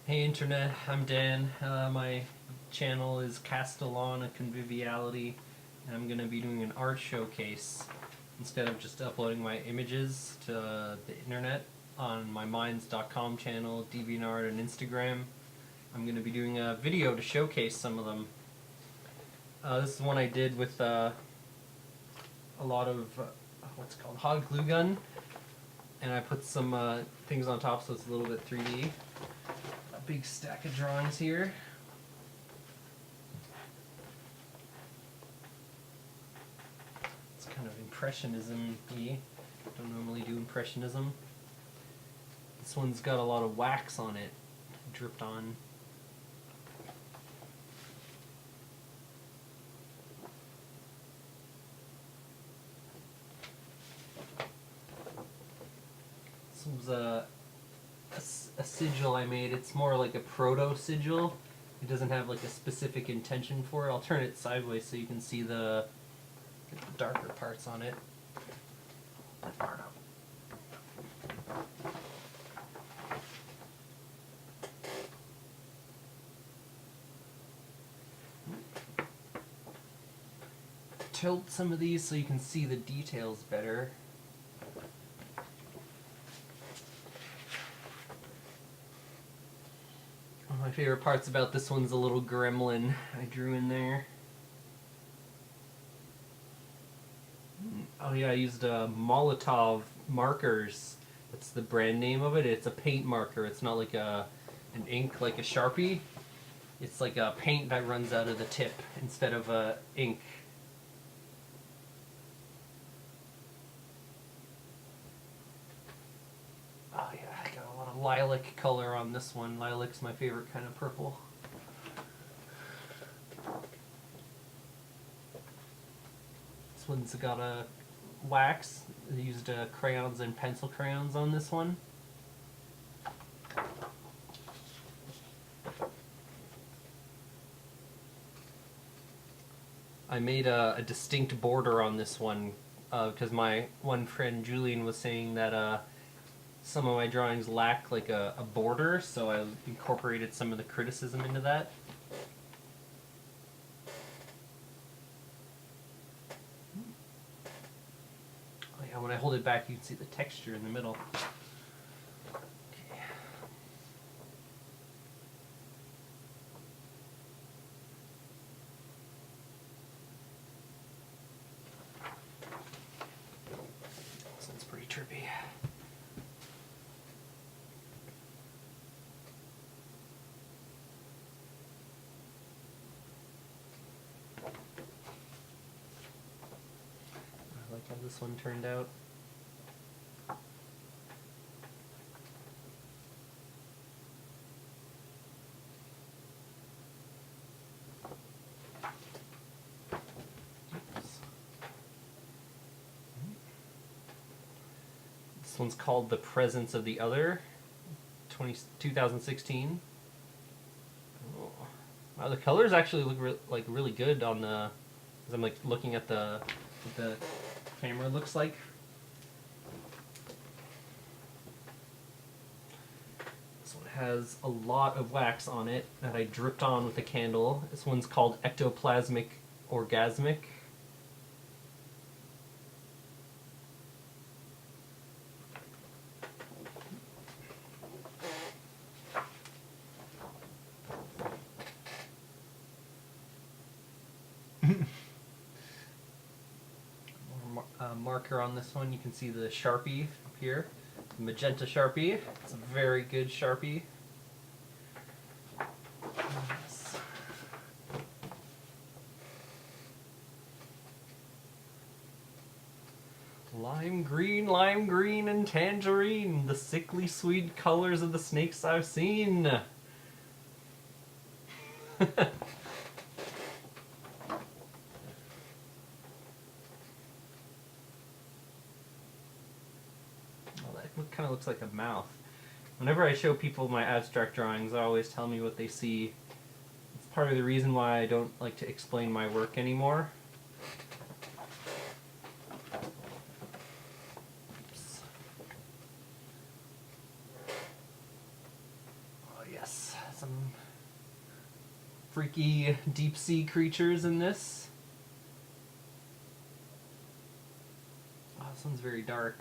Hey Internet, I'm Dan. My channel is Castellan, a Conviviality, and I'm going to be doing an art showcase. Instead of just uploading my images to the internet on my Minds.com channel, DeviantArt, and Instagram, I'm going to be doing a video to showcase some of them. This is one I did with a lot of what's it called, hot glue gun, and I put some things on top so it's a little bit 3D. Big stack of drawings here. It's kind of impressionism-y. Don't normally do impressionism. This one's got a lot of wax on it, dripped on. This was a sigil I made. It's more like a proto-sigil. It doesn't have like a specific intention for it. I'll turn it sideways so you can see the darker parts on it. That part up. Tilt some of these so you can see the details better. One of my favorite parts about this one's a little gremlin I drew in there. Oh yeah, I used Molotov markers. That's the brand name of it. It's a paint marker. It's not like an ink like a Sharpie. It's like a paint that runs out of the tip instead of ink. Oh yeah, I got a lot of lilac color on this one. Lilac's my favorite kind of purple. This one's got a wax. I used crayons and pencil crayons on this one. I made a distinct border on this one because my one friend Julian was saying that some of my drawings lack like a border, so I incorporated some of the criticism into that. Oh yeah, when I hold it back you can see the texture in the middle. Okay. This one's pretty trippy. I like how this one turned out. Oops. This one's called The Presence of the Other, 2016. Oh. Wow, the colors actually look like really good on the, as I'm like looking at what the camera looks like. This one has a lot of wax on it that I dripped on with a candle. This one's called Ectoplasmic Orgasmic. Marker on this one, you can see the Sharpie up here, the magenta Sharpie. It's a very good Sharpie. Lime green, and tangerine, the sickly sweet colors of the snakes I've seen. It kind of looks like a mouth. Whenever I show people my abstract drawings, they always tell me what they see. It's part of the reason why I don't like to explain my work anymore. Oops. Oh yes. some freaky deep sea creatures in this. Oh, this one's very dark.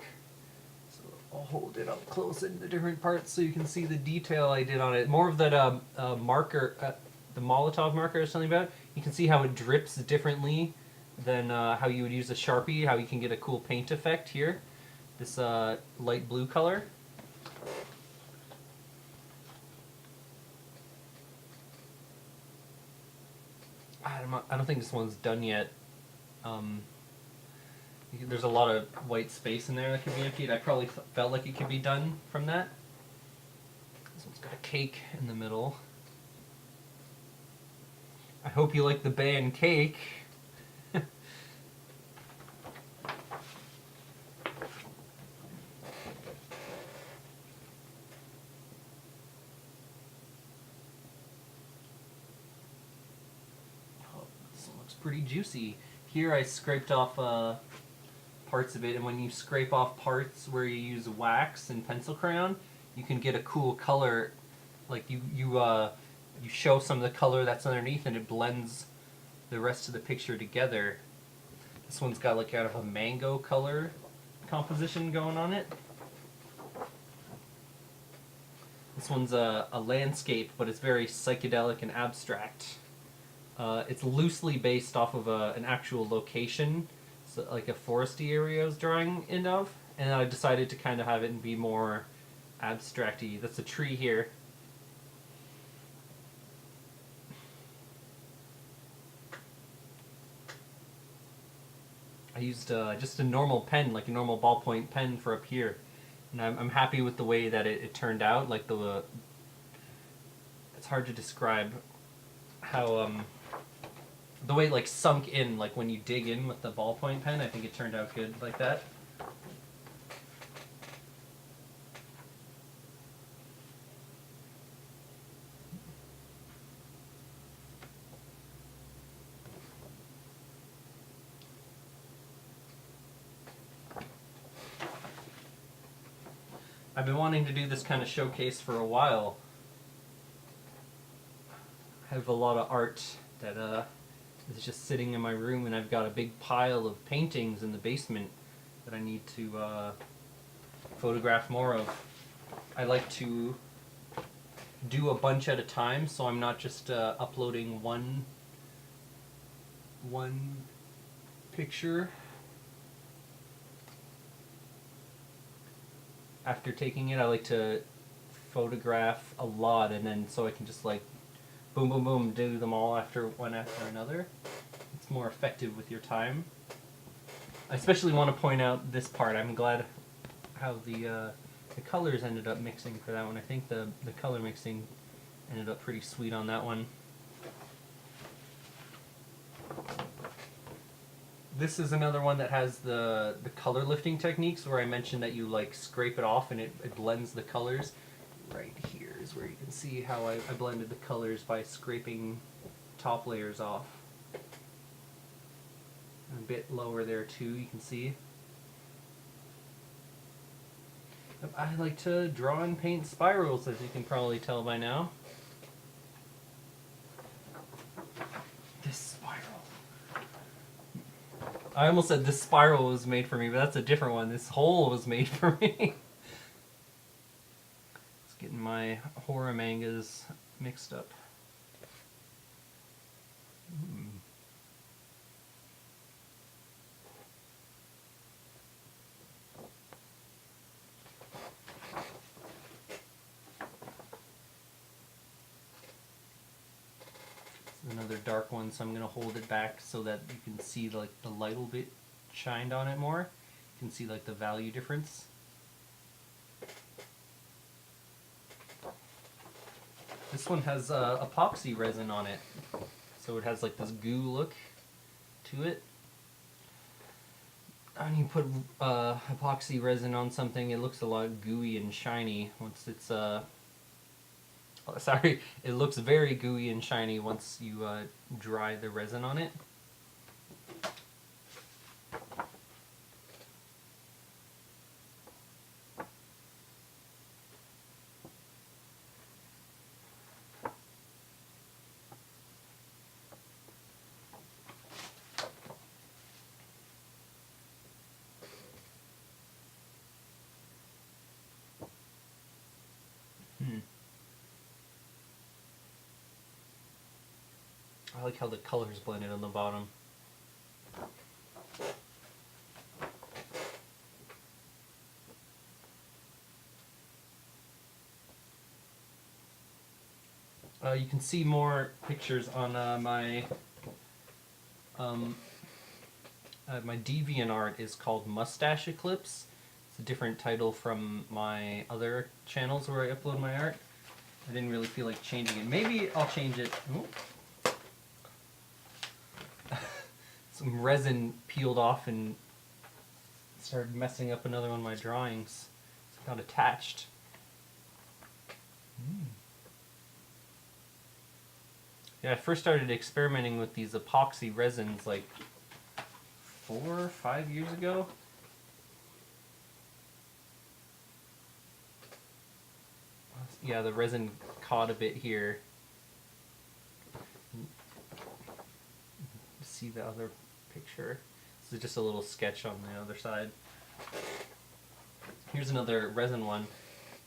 So I'll hold it up close in the different parts so you can see the detail I did on it. More of that marker, the Molotov marker I was telling you about. You can see how it drips differently than how you would use a Sharpie, how you can get a cool paint effect here. This light blue color. I don't think this one's done yet. There's a lot of white space in there that could be emptied. I probably felt like it could be done from that. This one's got a cake in the middle. I hope you like the band Cake. Pretty juicy. Here I scraped off parts of it, and when you scrape off parts where you use wax and pencil crayon, you can get a cool color. Like you show some of the color that's underneath, and it blends the rest of the picture together. This one's got like kind of a mango color composition going on it. This one's a landscape, but it's very psychedelic and abstract. It's loosely based off of an actual location, so like a foresty area I was drawing in of, and I decided to kind of have it be more abstract-y. That's a tree here. I used just a normal pen, like a normal ballpoint pen for up here, and I'm happy with the way that it turned out. Like it's hard to describe how the way it like sunk in, like when you dig in with the ballpoint pen. I think it turned out good like that. I've been wanting to do this kind of showcase for a while. I have a lot of art that is just sitting in my room, and I've got a big pile of paintings in the basement that I need to photograph more of. I like to do a bunch at a time, so I'm not just uploading one picture after taking it. I like to photograph a lot, and then so I can just like boom, boom, boom, do them all one after another. It's more effective with your time. I especially want to point out this part. I'm glad how the colors ended up mixing for that one. I think the color mixing ended up pretty sweet on that one. This is another one that has the color lifting techniques, where I mentioned that you like scrape it off and it blends the colors. Right here is where you can see how I blended the colors by scraping top layers off. And a bit lower there too, you can see. I like to draw and paint spirals, as you can probably tell by now. This spiral. I almost said this spiral was made for me, but that's a different one. This hole was made for me. Just getting my horror mangas mixed up. Another dark one, so I'm going to hold it back so that you can see like the light will be shined on it more. You can see like the value difference. This one has epoxy resin on it, so it has like this goo look to it. When you put epoxy resin on something, it looks a lot gooey and shiny once it's sorry, it looks very gooey and shiny once you dry the resin on it. I like how the colors blended on the bottom. You can see more pictures on my DeviantArt is called Mustache Eclipse. It's a different title from my other channels where I upload my art. I didn't really feel like changing it. Maybe I'll change it. Some resin peeled off and started messing up another one of my drawings. It got attached. Yeah, I first started experimenting with these epoxy resins like 4 or 5 years ago. Yeah, the resin caught a bit here. See the other picture. This is just a little sketch on the other side. Here's another resin one.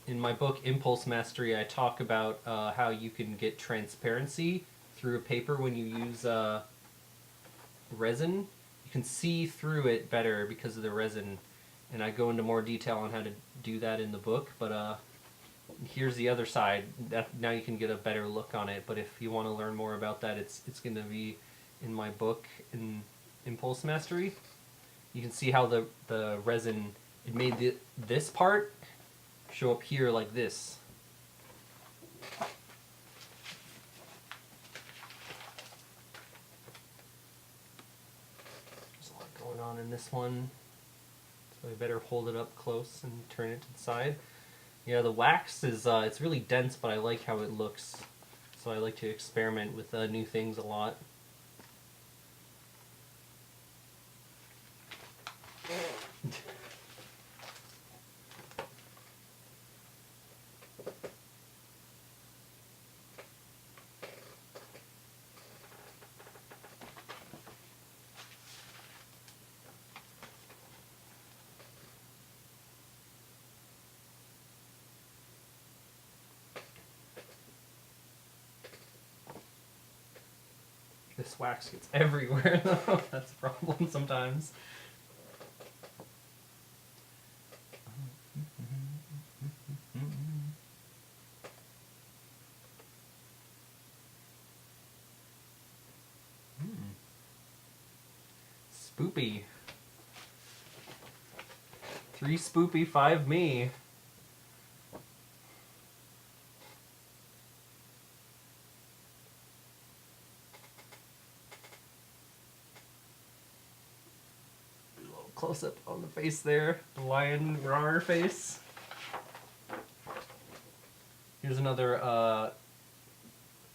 In my book Impulse Mastery, I talk about how you can get transparency through a paper when you use resin. You can see through it better because of the resin, and I go into more detail on how to do that in the book, but here's the other side. Now you can get a better look on it, but if you want to learn more about that, it's going to be in my book in Impulse Mastery. You can see how the resin, it made this part show up here like this. There's a lot going on in this one, so I better hold it up close and turn it to the side. Yeah, the wax is it's really dense, but I like how it looks, so I like to experiment with new things a lot. This wax gets everywhere though. That's a problem sometimes. Spoopy. 3 Spoopy, 5 me. Close up on the face there, the lion roar face. Here's another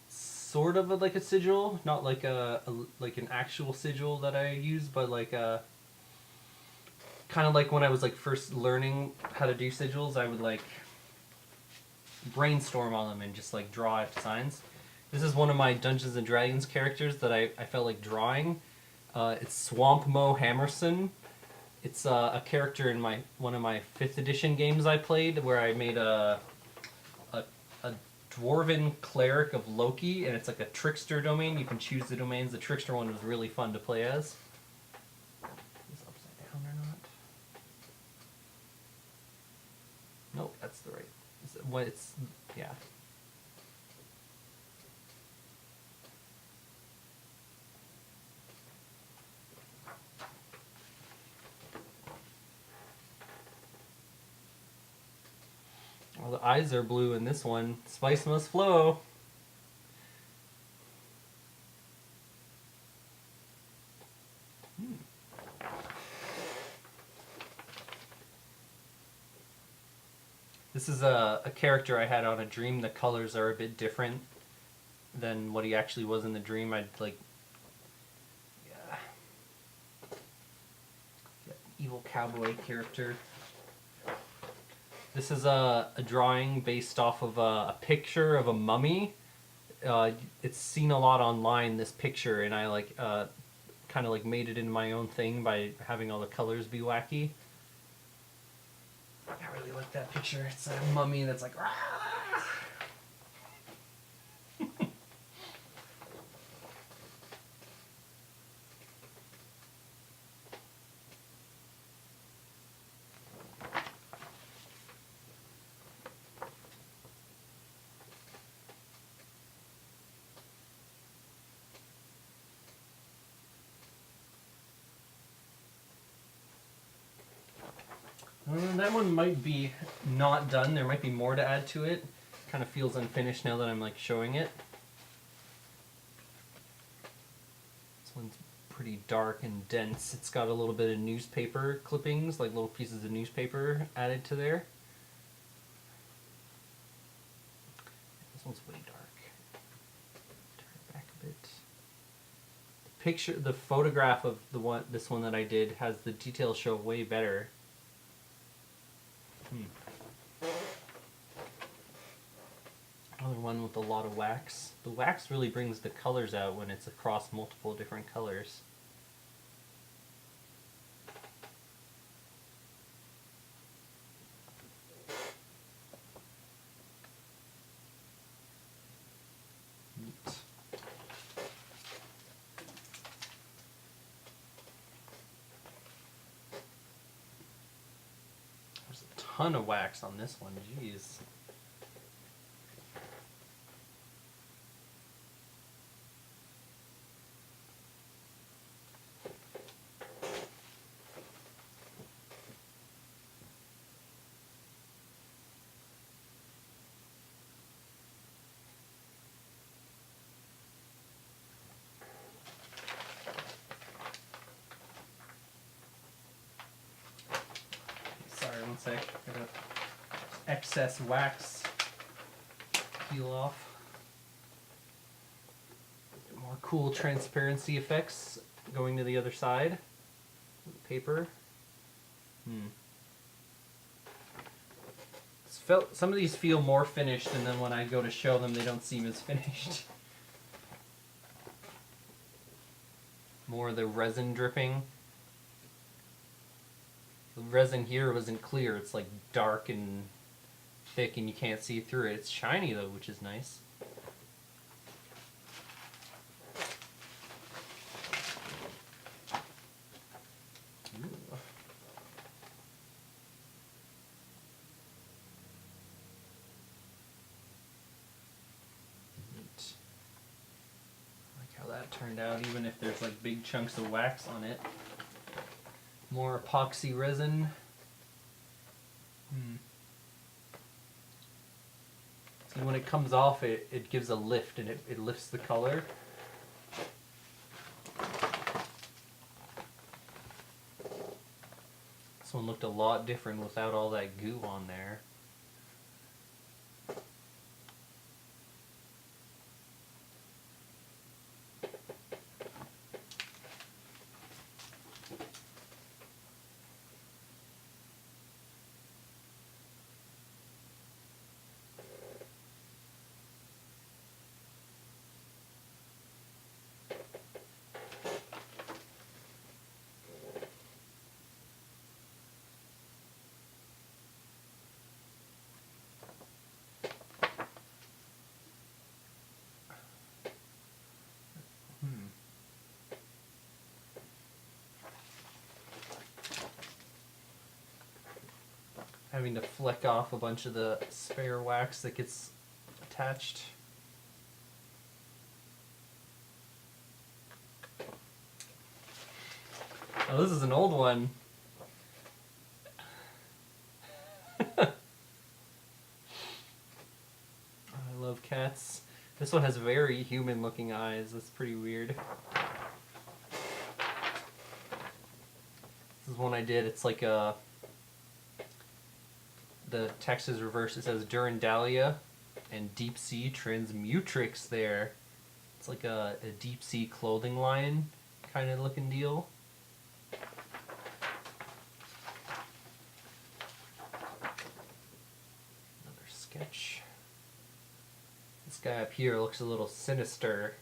sort of like a sigil, not like like an actual sigil that I use, but like kind of like when I was like first learning how to do sigils, I would like brainstorm on them and just like draw signs. This is one of my Dungeons and Dragons characters that I felt like drawing. It's Swamp Mo Hammerson. It's a character in one of my 5th edition games I played, where I made a dwarven cleric of Loki, and it's like a trickster domain. You can choose the domains. The trickster one was really fun to play as. Is this upside down or not? Nope, that's the right. It's yeah. Well, the eyes are blue in this one. Spice must flow. This is a character I had on a dream. The colors are a bit different than what he actually was in the dream. I'd like, yeah, evil cowboy character. This is a drawing based off of a picture of a mummy. It's seen a lot online, this picture, and I like kind of like made it into my own thing by having all the colors be wacky. I really like that picture. It's a mummy that's like, Rah! That one might be not done. There might be more to add to it. Kind of feels unfinished now that I'm like showing it. This one's pretty dark and dense. It's got a little bit of newspaper clippings, like little pieces of newspaper added to there. This one's way dark. Turn it back a bit. The photograph of this one that I did has the details show way better. Another one with a lot of wax. The wax really brings the colors out when it's across multiple different colors. Neat. There's a ton of wax on this one, jeez. Sorry, one sec. Gotta excess wax peel off. More cool transparency effects going to the other side. Paper. Some of these feel more finished, and then when I go to show them, they don't seem as finished. More of the resin dripping. The resin here wasn't clear. It's like dark and thick, and you can't see through it. It's shiny though, which is nice. That turned out, even if there's like big chunks of wax on it. More epoxy resin. See, when it comes off, it gives a lift, and it lifts the color. This one looked a lot different without all that goo on there. Having to fleck off a bunch of the spare wax that gets attached. Oh, this is an old one. I love cats. This one has very human looking eyes. That's pretty weird. This is one I did. It's like a... The text is reversed. It says Durandalia and Deep Sea Transmutrix there. It's like a deep sea clothing line kind of looking deal. Another sketch. This guy up here looks a little sinister.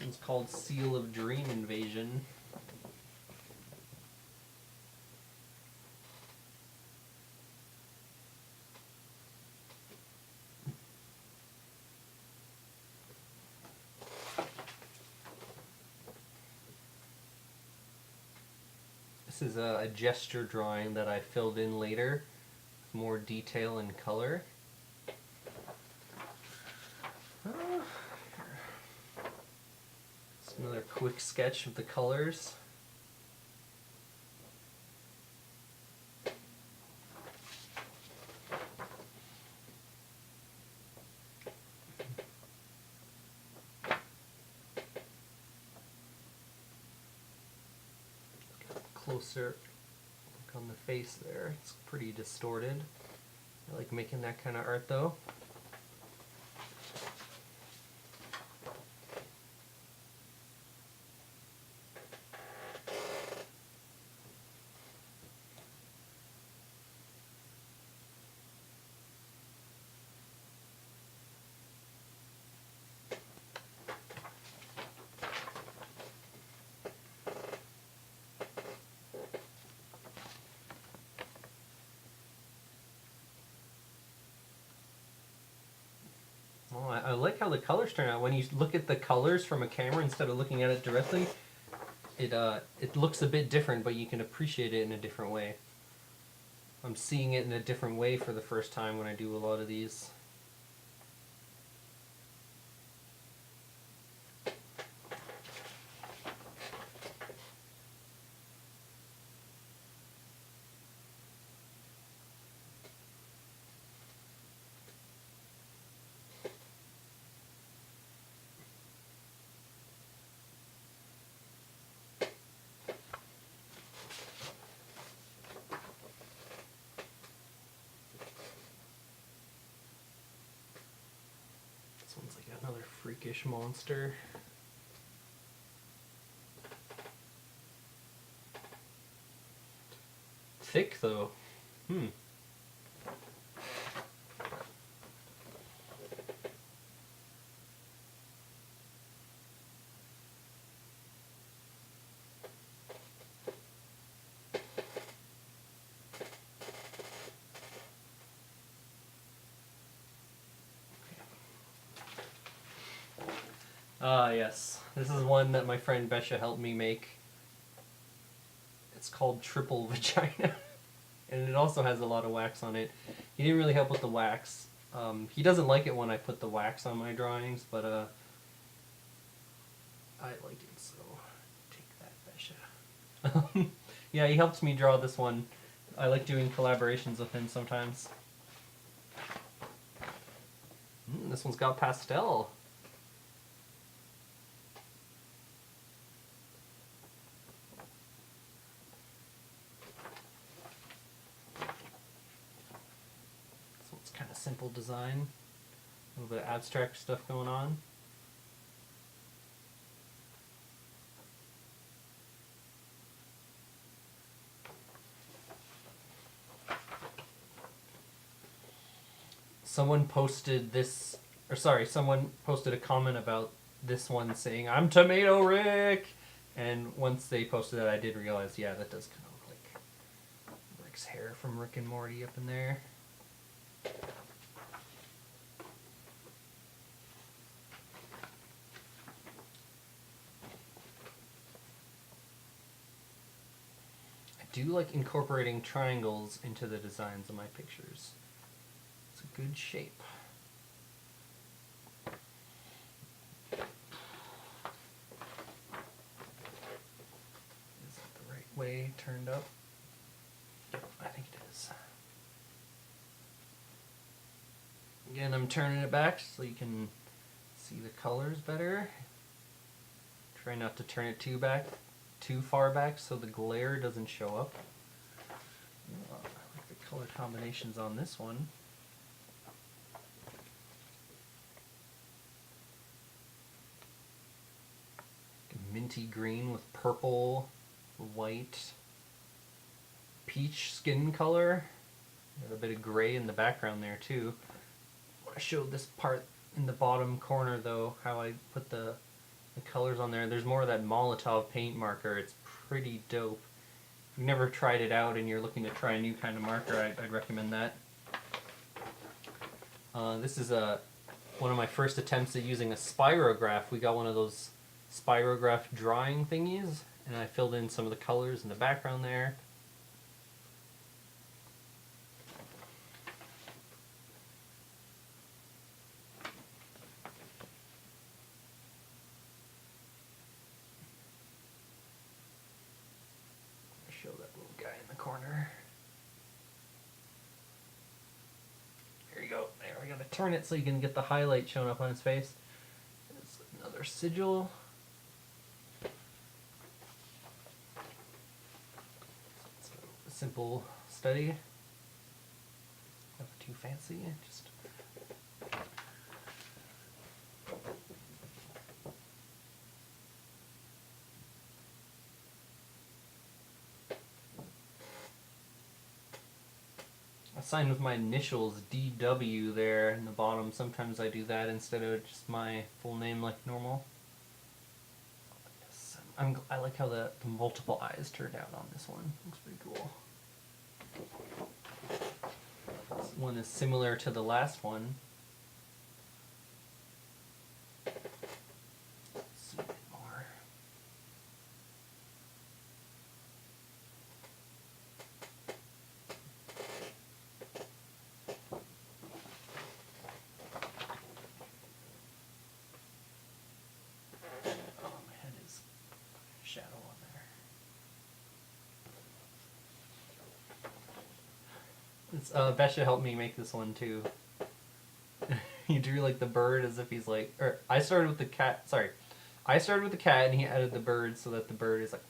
It's called Seal of Dream Invasion. This is a gesture drawing that I filled in later with more detail and color. It's another quick sketch of the colors. Closer look on the face there. It's pretty distorted. I like making that kind of art though. Oh, I like how the colors turn out. When you look at the colors from a camera instead of looking at it directly, it looks a bit different, but you can appreciate it in a different way. I'm seeing it in a different way for the first time when I do a lot of these. This one's like another freakish monster. Thick though. Ah, yes. This is one that my friend Besha helped me make. It's called Triple Vagina. And it also has a lot of wax on it. He didn't really help with the wax. He doesn't like it when I put the wax on my drawings, but I like it, so take that, Besha. Yeah, he helps me draw this one. I like doing collaborations with him sometimes. This one's got pastel. Kind of simple design, a little bit of abstract stuff going on. Someone posted this, or sorry, someone posted a comment about this one saying, "I'm Tomato Rick!" And once they posted that, I did realize, yeah, that does kind of look like Rick's hair from Rick and Morty up in there. I do like incorporating triangles into the designs of my pictures. It's a good shape. Is it the right way turned up? I think it is. Again, I'm turning it back so you can see the colors better. Try not to turn it too far back so the glare doesn't show up. Oh, I like the color combinations on this one. Minty green with purple, white, peach skin color. Got a bit of gray in the background there too. I showed this part in the bottom corner though, how I put the colors on there. There's more of that Molotov paint marker. It's pretty dope. If you've never tried it out and you're looking to try a new kind of marker, I'd recommend that. This is one of my first attempts at using a spirograph. We got one of those spirograph drawing thingies, And I filled in some of the colors in the background there. Show that little guy in the corner. There you go. There, I gotta turn it so you can get the highlight showing up on his face. There's another sigil. It's a simple study. Never too fancy. Just I signed with my initials DW there in the bottom. Sometimes I do that instead of just my full name like normal. Yes, I like how the multiple eyes turned out on this one. Looks pretty cool. This one is similar to the last one. Zoom in more. Oh, my head is shadow on there. It's, Besha helped me make this one too. He drew like the bird as if he's like, or I started with the cat. Sorry, I started with the cat, and he added the bird so that the bird is like,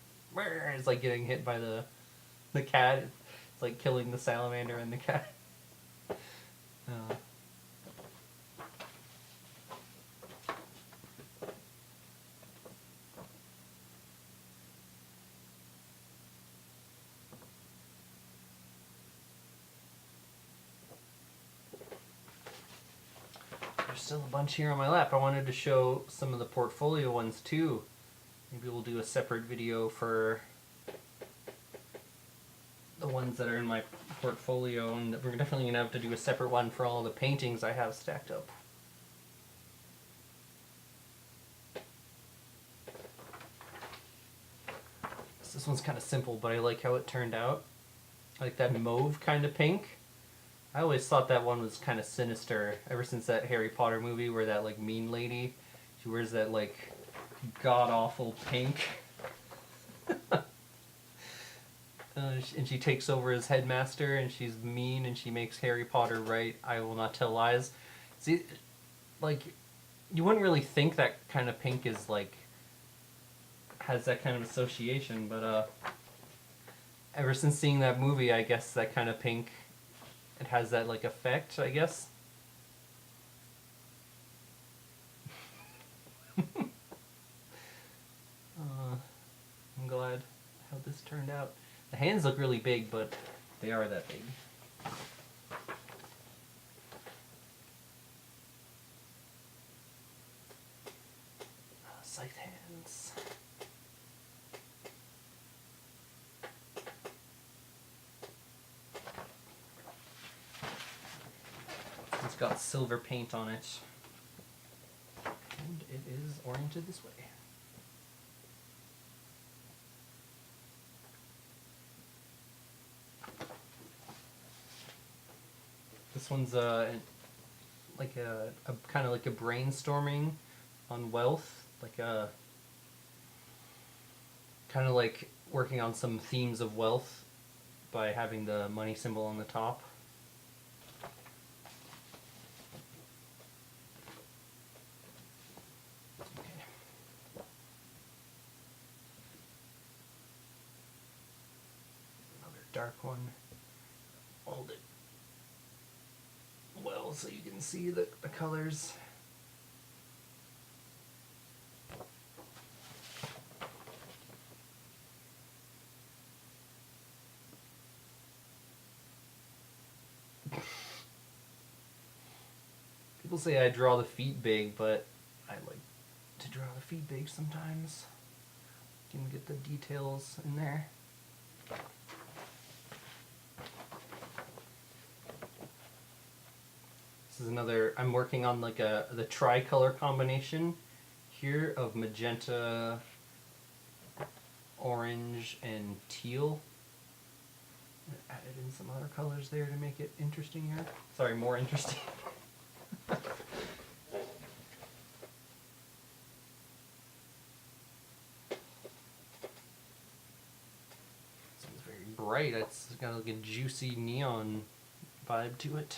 it's like getting hit by the cat. It's like killing the salamander and the cat. There's still a bunch here on my lap. I wanted to show some of the portfolio ones too. Maybe we'll do a separate video for the ones that are in my portfolio, and we're definitely gonna have to do a separate one for all the paintings I have stacked up. So this one's kind of simple, but I like how it turned out. I like that mauve kind of pink. I always thought that one was kind of sinister ever since that Harry Potter movie where that like mean lady, she wears that like god-awful pink. And she takes over as headmaster, and she's mean, and she makes Harry Potter write "I will not tell lies." See, like, you wouldn't really think that kind of pink is like has that kind of association, but ever since seeing that movie, I guess that kind of pink, it has that like effect, I guess. I'm glad how this turned out. The hands look really big, but they are that big. Scythe hands. It's got silver paint on it. And it is oriented this way. This one's like a kind of like a brainstorming on wealth, like a kind of like working on some themes of wealth by having the money symbol on the top. Okay. Another dark one. Hold it well so you can see the colors. People say I draw the feet big, but I like to draw the feet big sometimes. You can get the details in there. This is another, I'm working on like the tricolor combination here of magenta, orange and teal. I added in some other colors there to make it interesting here. Sorry, more interesting. It's very bright. It's got like a juicy neon vibe to it.